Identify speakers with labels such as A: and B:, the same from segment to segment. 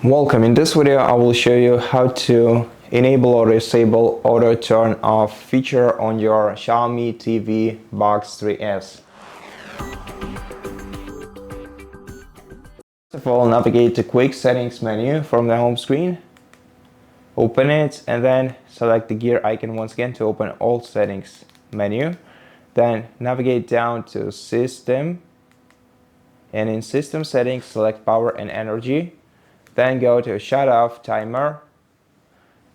A: Welcome. In this video I will show you how to enable or disable auto turn off feature on your Xiaomi TV Box 3S. First of all, navigate to quick settings menu from the home screen, open it, and then select the gear icon once again to open all settings menu. Then navigate down to system, and in system settings select power and energy. Then go to shut off timer,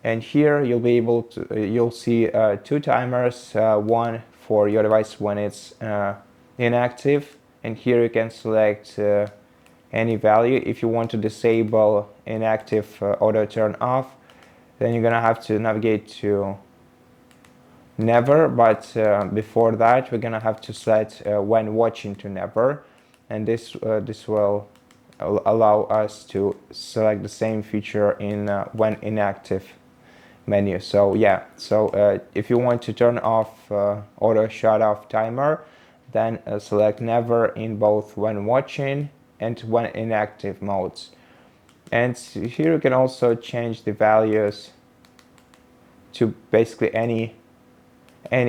A: and here you'll be able to you'll see two timers, one for your device when it's inactive, and here you can select any value. If you want to disable inactive auto turn off, then you're gonna have to navigate to never, but before that we're gonna have to set when watching to never, and this will allow us to select the same feature in when inactive menu. So yeah, if you want to turn off auto shut off timer, then select never in both when watching and when inactive modes. And here you can also change the values to basically any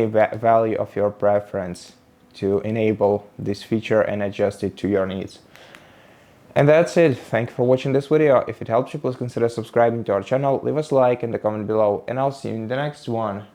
A: value of your preference to enable this feature and adjust it to your needs. And that's it. Thank you for watching this video. If it helps you, please consider subscribing to our channel, leave us a like and a comment below, and I'll see you in the next one.